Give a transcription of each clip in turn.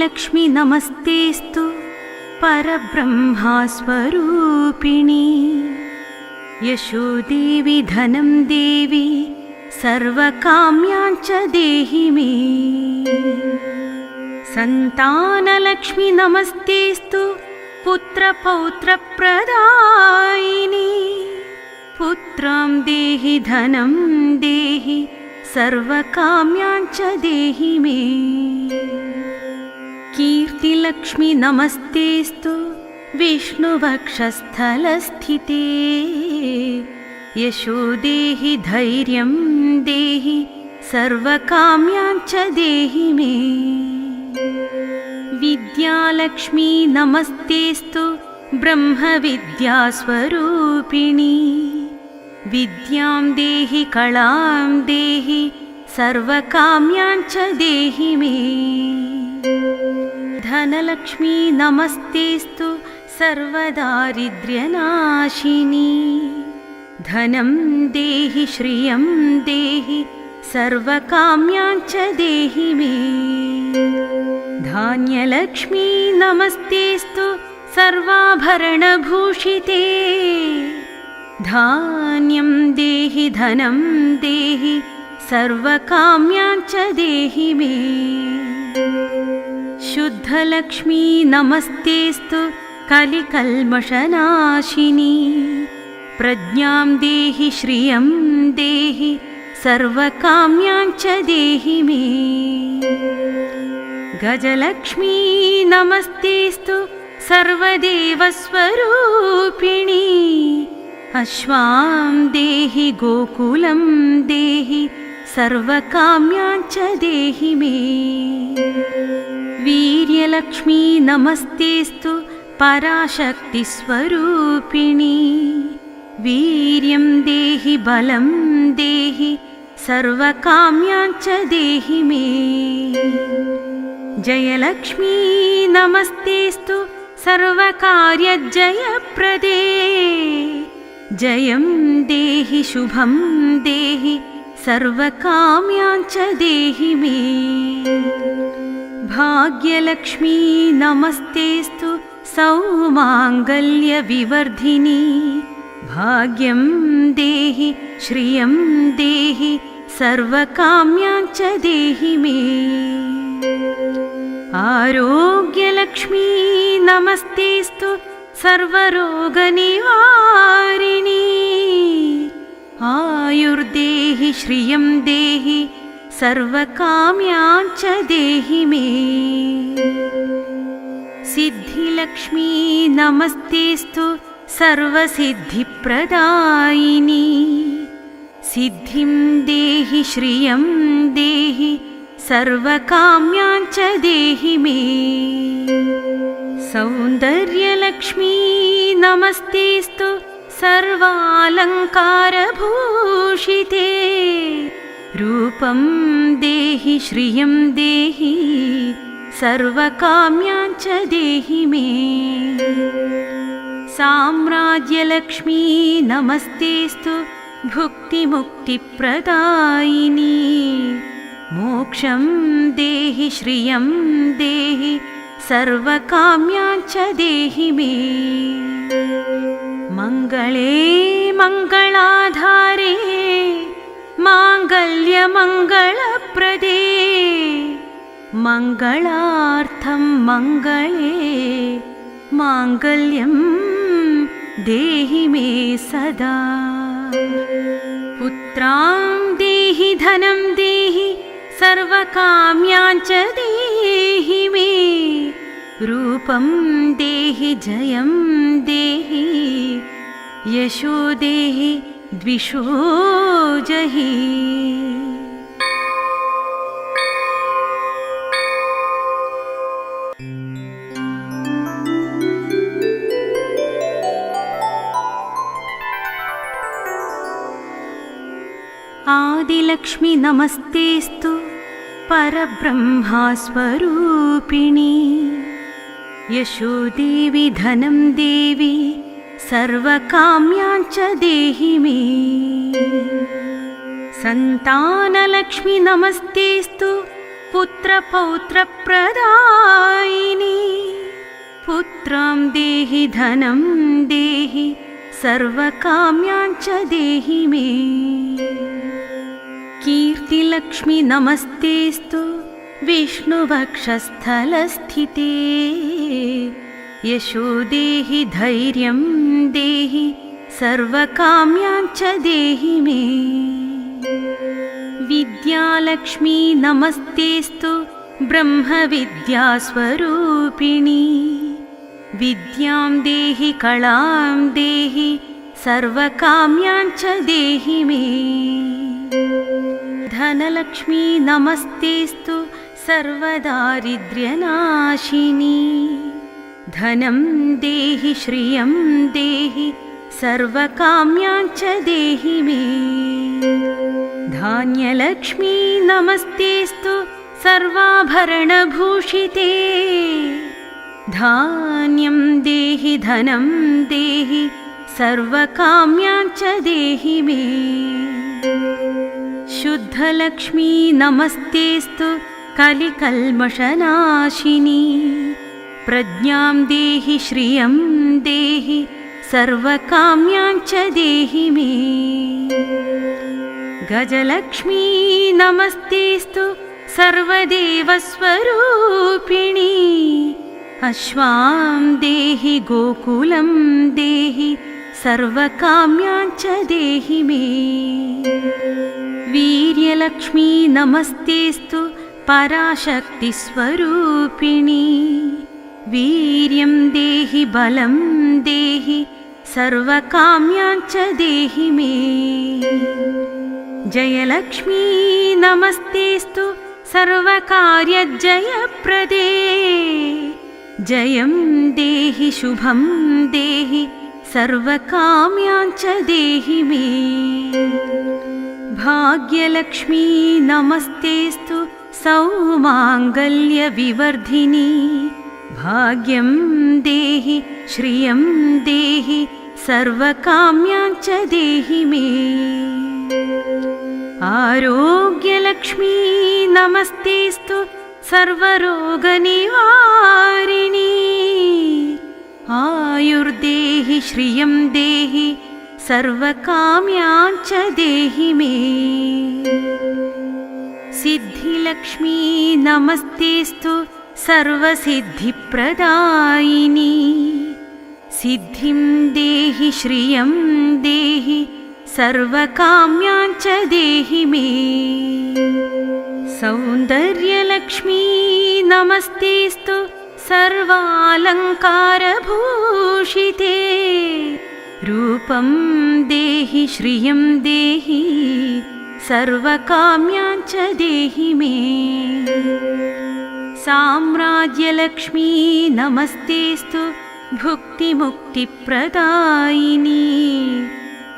आदिलक्ष्मी नमस्तेस्तु परब्रह्मस्वरूपिणी यशोदेवी धनं देवी सर्वकाम्याञ्च देहि मे। संतानलक्ष्मी नमस्तेस्तु पुत्रपौत्रप्रदायिनी पुत्रं देहि धनं देहि सर्वकाम्याञ्च देहि मे। कीर्तिलक्ष्मी नमस्तेस्तु विष्णुवक्षस्थलस्थिते यशोदेहि धैर्यं देहि सर्वकाम्याञ्च देहि मे। विद्यालक्ष्मी नमस्तेस्तु ब्रह्मविद्यास्वरूपिणी विद्यां देहि कलां देहि सर्वकाम्याञ्च देहि मे। धनलक्ष्मी नमस्तेस्तु सर्वदारिद्र्यनाशिनी धनं देहि श्रियं देहि सर्वकाम्याञ्च देहि मे। धान्यलक्ष्मी नमस्तेस्तु सर्वाभरणभूषिते धान्यं देहि धनं देहि सर्वकाम्याञ्च देहि मे। शुद्धलक्ष्मी नमस्तेस्तु कलिकल्मषनाशिनी प्रज्ञां देहि श्रियं देहि सर्वकाम्याञ्च देहि मे। गजलक्ष्मी नमस्तेस्तु सर्वदेवस्वरूपिणी अश्वां देहि गोकुलं देहि सर्वकाम्याञ्च देहि मे। वीर्यलक्ष्मी नमस्तेस्तु पराशक्तिस्वरूपिणी वीर्यं देहि बलं देहि सर्वकाम्याञ्च देहि मे। जयलक्ष्मी नमस्तेस्तु सर्वकार्यजयप्रदे जयं देहि शुभं देहि सर्वकाम्याञ्च देहि मे। भाग्यलक्ष्मी नमस्तेस्तु सौमाङ्गल्यविवर्धिनी भाग्यं देहि श्रियं देहि सर्वकाम्याञ्च देहि मे। आरोग्यलक्ष्मी नमस्तेस्तु सर्वरोगनिवारिणी आयुर्देहि श्रियं देहि सर्वकाम्याञ्च देहि मे। सिद्धिलक्ष्मी नमस्तेस्तु सर्वसिद्धिप्रदायिनी सिद्धिं देहि श्रियं देहि सर्वकाम्याञ्च देहि मे। सौन्दर्यलक्ष्मी नमस्तेस्तु सर्वालङ्कारभूषिते रूपं देहि श्रियं देहि सर्वकाम्याञ्च देहि मे। साम्राज्यलक्ष्मी नमस्तेस्तु भुक्तिमुक्तिप्रदायिनी मोक्षं देहि श्रियं देहि सर्वकाम्याञ्च देहि मे। मङ्गले मङ्गलाधारे माङ्गल्यमङ्गलप्रदे मङ्गलार्थं मङ्गले माङ्गल्यं देहि मे सदा। पुत्रां देहि धनं देहि सर्वकाम्याञ्च देहि मे। रूपं देहि जयं देहि यशो देहि द्विषो जहि। आदिलक्ष्मी नमस्तेस्तु परब्रह्मस्वरूपिणी यशोदेवी धनं देवी सर्वकाम्याञ्च देहि मे। संतानलक्ष्मी नमस्तेस्तु पुत्रपौत्रप्रदायिनी पुत्रां देहि धनं देहि सर्वकाम्याञ्च देहि मे। कीर्तिलक्ष्मी नमस्तेस्तु विष्णुवक्षस्थलस्थिते। यशो देहि धैर्यं देहि सर्वकाम्याञ्च देहि मे। विद्यालक्ष्मी नमस्तेस्तु ब्रह्मविद्यास्वरूपिणी। विद्यां देहि कलां देहि सर्वकाम्याञ्च देहि मे। धनलक्ष्मी नमस्तेस्तु सर्वदारिद्र्यनाशिनी। धनं देहि श्रियं देहि सर्वकाम्याञ्च देहि मे। धान्यलक्ष्मी नमस्तेस्तु सर्वाभरणभूषिते। धान्यं देहि धनं देहि सर्वकाम्याञ्च देहि मे। शुद्धलक्ष्मी नमस्तेस्तु कलिकल्मषनाशिनी। प्रज्ञां देहि श्रियं देहि सर्वकाम्याञ्च देहि मे। गजलक्ष्मी नमस्तेस्तु सर्वदेवस्वरूपिणी। अश्वां देहि गोकुलं देहि सर्वकाम्याञ्च देहि मे। वीर्यलक्ष्मी नमस्तेस्तु पराशक्तिस्वरूपिणी। वीर्यं देहि बलं देहि सर्वकाम्याञ्च देहि मे। जयलक्ष्मी नमस्तेस्तु सर्वकार्यजयप्रदे। जयं देहि शुभं देहि सर्वकाम्याञ्च देहि मे। भाग्यलक्ष्मी नमस्तेस्तु सौमाङ्गल्यविवर्धिनी। भाग्यं देहि श्रियं देहि सर्वकाम्याञ्च देहि मे। आरोग्यलक्ष्मी नमस्तेस्तु सर्वरोगनिवारिणी। आयुर्देहि श्रियं देहि सर्वकाम्याञ्च देहि मे। सिद्धिलक्ष्मी नमस्तेस्तु सर्वसिद्धिप्रदायिनी। सिद्धिं देहि श्रियं देहि सर्वकाम्याञ्च देहि मे। सौन्दर्यलक्ष्मी नमस्तेस्तु सर्वालङ्कारभूषिते। रूपं देहि श्रियं देहि सर्वकाम्याञ्च देहि मे। साम्राज्यलक्ष्मी नमस्तेस्तु भुक्तिमुक्तिप्रदायिनी।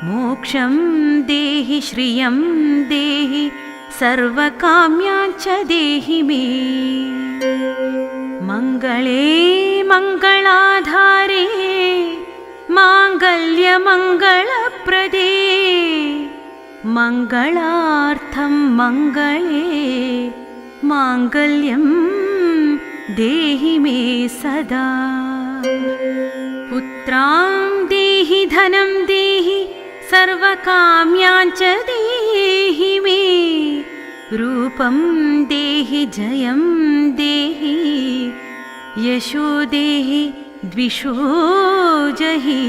मोक्षं देहि श्रियं देहि सर्वकाम्याञ्च देहि मे। मङ्गले मङ्गलाधारे माङ्गल्यमङ्गलप्रदे। मङ्गलार्थं मङ्गले माङ्गल्यं देहि मे सदा। पुत्रां देहि धनं देहि सर्वकाम्याञ्च देहि मे। रूपं देहि जयं देहि यशो देहि द्विषो जहि।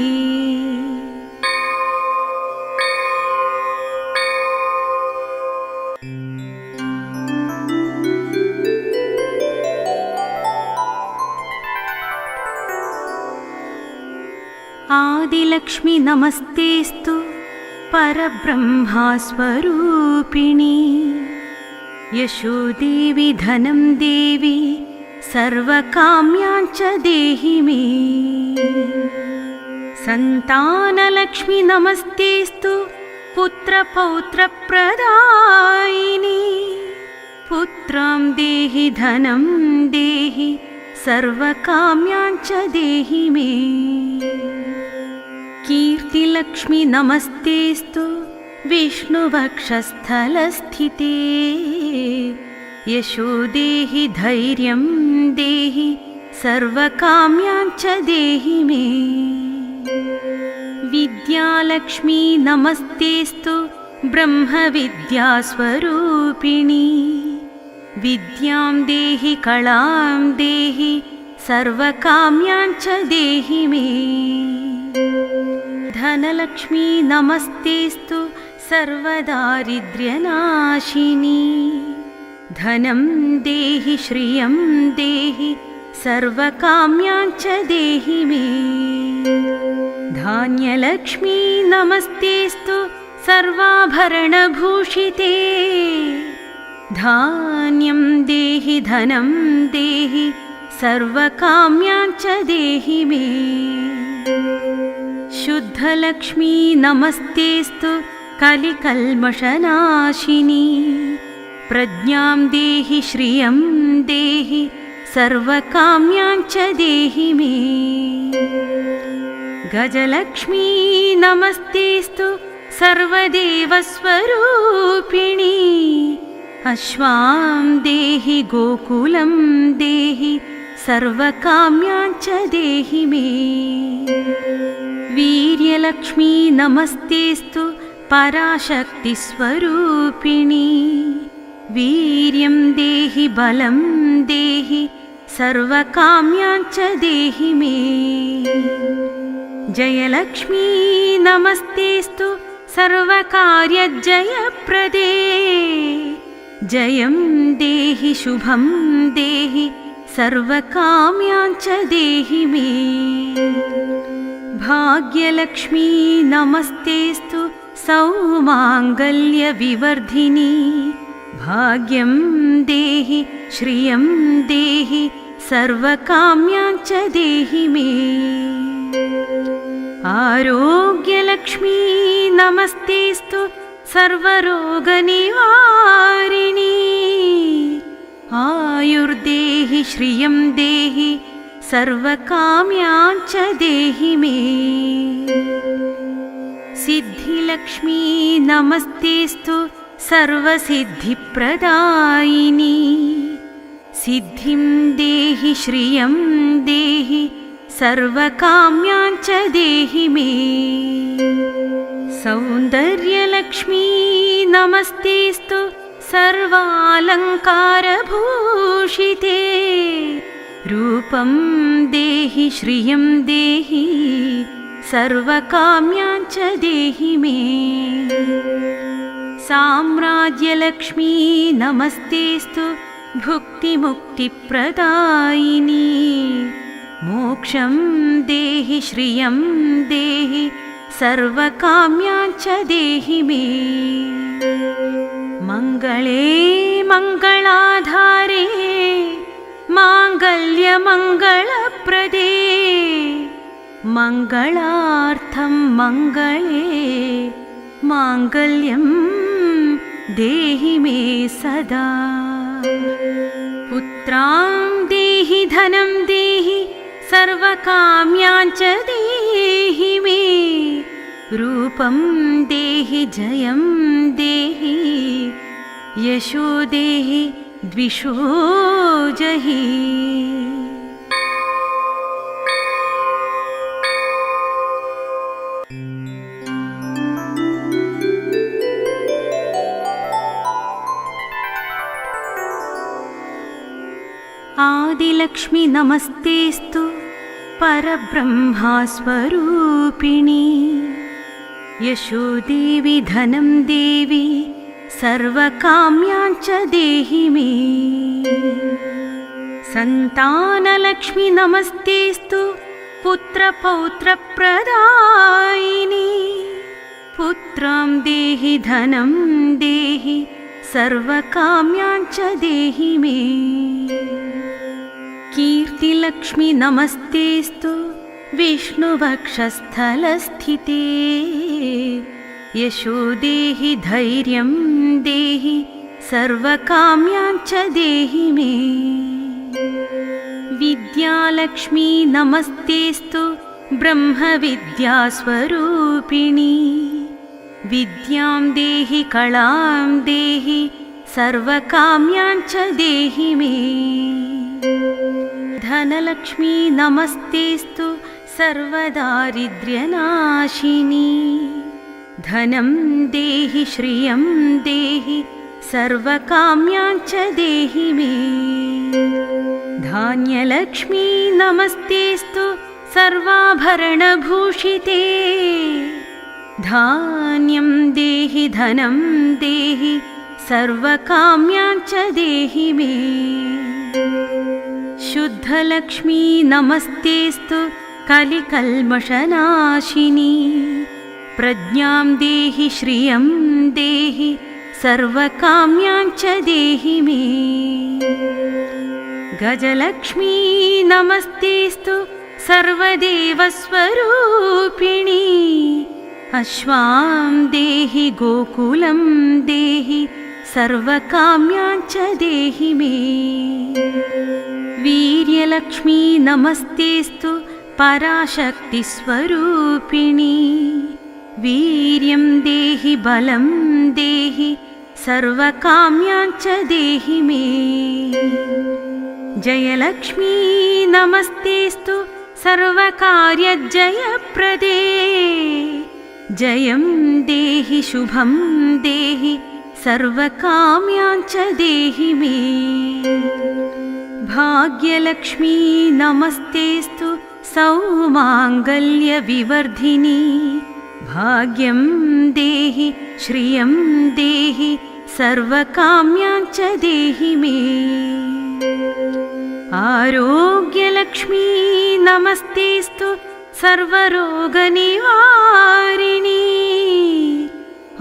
आदिलक्ष्मी नमस्तेस्तु परब्रह्मस्वरूपिणी। यशो देवी धनं देवी सर्वकाम्याञ्च देहि मे। सन्तानलक्ष्मी नमस्तेस्तु पुत्रपौत्रप्रदायिनी। पुत्रां देहि धनं देहि सर्वकाम्याञ्च देहि मे। कीर्तिलक्ष्मी नमस्तेस्तु विष्णुवक्षस्थलस्थिते। यशो देहि धैर्यं देहि सर्वकाम्याञ्च देहि मे। विद्यालक्ष्मी नमस्तेऽस्तु ब्रह्मविद्यास्वरूपिणी। विद्यां देहि कलां देहि सर्वकाम्याञ्च देहि मे। धनलक्ष्मी नमस्तेऽस्तु सर्वदारिद्र्यनाशिनी। धनं देहि श्रियं देहि सर्वकाम्याञ्च देहि मे। धान्यलक्ष्मी नमस्तेऽस्तु सर्वाभरणभूषिते। धान्यं देहि धनं देहि सर्वकाम्याञ्च देहि मे। शुद्धलक्ष्मी नमस्तेऽस्तु कलिकल्मषनाशिनी। प्रज्ञां देहि श्रियं देहि सर्वकाम्याञ्च देहि मे। गजलक्ष्मी नमस्तेऽस्तु सर्वदेवस्वरूपिणी। अश्वां देहि गोकुलं देहि सर्वकाम्याञ्च देहि मे। वीर्यलक्ष्मी नमस्तेऽस्तु पराशक्तिस्वरूपिणी। वीर्यं देहि बलं देहि सर्वकाम्याञ्च देहि मे। जयलक्ष्मी नमस्तेऽस्तु सर्वकार्यजयप्रदे। जयं देहि शुभं देहि सर्वकाम्याञ्च देहि मे। भाग्यलक्ष्मी नमस्तेऽस्तु सौमाङ्गल्यविवर्धिनी। भाग्यं देहि श्रियं देहि सर्वकाम्याञ्च देहि मे। आरोग्यलक्ष्मी नमस्तेऽस्तु सर्वरोगनिवारिणी। आयुर्देहि श्रियं देहि सर्वकाम्याञ्च देहि मे। सिद्धिलक्ष्मी नमस्तेऽस्तु सर्वसिद्धिप्रदायिनी। सिद्धिं देहि श्रियं देहि सर्वकाम्याञ्च देहि मे। सौन्दर्यलक्ष्मी नमस्तेऽस्तु सर्वालङ्कारभूषिते। रूपं देहि श्रियं देहि सर्वकाम्याञ्च देहि मे। साम्राज्यलक्ष्मी नमस्तेऽस्तु भुक्तिमुक्तिप्रदायिनी। मोक्षं देहि श्रियं देहि सर्वकाम्याञ्च देहि मे। मङ्गले मङ्गलाधारे माङ्गल्यमङ्गलप्रदे। मङ्गलार्थं मङ्गले माङ्गल्यं देहि मे सदा। पुत्रां देहि धनं देहि सर्वकाम्याञ्च देहि मे। रूपं देहि जयं देहि यशो देहि द्विषो जहि। आदिलक्ष्मी नमस्तेऽस्तु परब्रह्मस्वरूपिणी। यशो देवी धनं देवी सर्वकाम्याञ्च देहि मे। सन्तानलक्ष्मी नमस्तेऽस्तु पुत्रपौत्रप्रदायिनी। पुत्रां देहि धनं देहि सर्वकाम्याञ्च देहि मे। कीर्तिलक्ष्मी नमस्तेऽस्तु विष्णुवक्षस्थलस्थिते। यशो देहि धैर्यं देहि सर्वकाम्याञ्च देहि मे। विद्यालक्ष्मी नमस्तेऽस्तु ब्रह्मविद्यास्वरूपिणी। विद्यां देहि कलां देहि सर्वकाम्याञ्च देहि मे। धनलक्ष्मी नमस्तेस्तु सर्वदारिद्र्यनाशिनी। धनं देहि श्रियं देहि सर्वकाम्याञ्च देहि मे। धान्यलक्ष्मी नमस्तेस्तु सर्वाभरणभूषिते। धान्यं देहि धनं देहि सर्वकाम्याञ्च देहि मे। शुद्धलक्ष्मी नमस्तेस्तु कलिकल्मषनाशिनी। प्रज्ञां देहि श्रियं देहि सर्वकाम्याञ्च देहि मे। गजलक्ष्मी नमस्तेस्तु सर्वदेवस्वरूपिणी। अश्वां देहि गोकुलं देहि सर्वकाम्याञ्च देहि मे। वीर्यलक्ष्मी नमस्तेस्तु पराशक्तिस्वरूपिणी। वीर्यं देहि बलं देहि सर्वकाम्याञ्च देहि मे। जयलक्ष्मी नमस्तेस्तु सर्वकार्यजयप्रदे। जयं देहि शुभं देहि सर्वकाम्याञ्च देहि मे। भाग्यलक्ष्मी नमस्तेस्तु सौमाङ्गल्यविवर्धिनी। भाग्यं देहि श्रियं देहि सर्वकाम्याञ्च देहि मे। आरोग्यलक्ष्मी नमस्तेस्तु सर्वरोगनिवारिणी।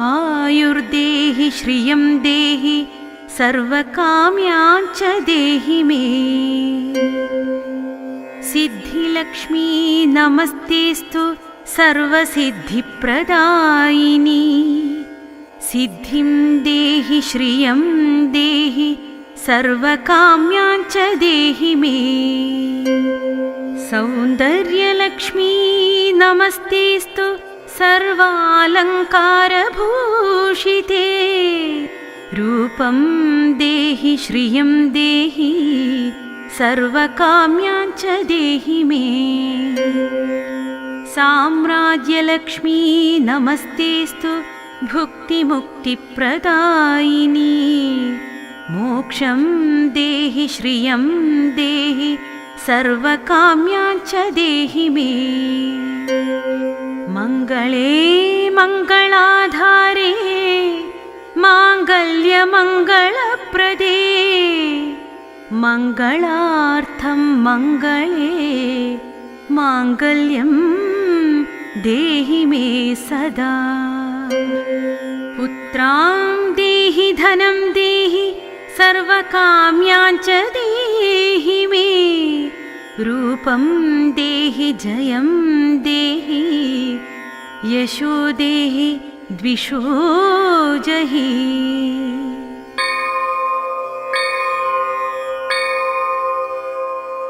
आयुर्देहि श्रियं देहि सर्वकाम्याञ्च देहि मे। सिद्धिलक्ष्मी नमस्तेस्तु सर्वसिद्धिप्रदायिनी। सिद्धिं देहि श्रियं देहि सर्वकाम्याञ्च देहि मे। सौन्दर्यलक्ष्मी नमस्तेस्तु सर्वालङ्कारभूषिते। रूपं देहि श्रियं देहि सर्वकाम्याञ्च देहि मे। साम्राज्यलक्ष्मी नमस्तेस्तु भुक्तिमुक्तिप्रदायिनी। मोक्षं देहि श्रियं देहि सर्वकाम्याञ्च देहि मे। मङ्गले मङ्गलाधारे माङ्गल्यमङ्गलप्रदे। मङ्गलार्थं मङ्गले माङ्गल्यं देहि मे सदा। पुत्रां देहि धनं देहि सर्वकाम्याञ्च देहि मे। रूपं देहि जयं देहि यशो देहि द्विषो जहि।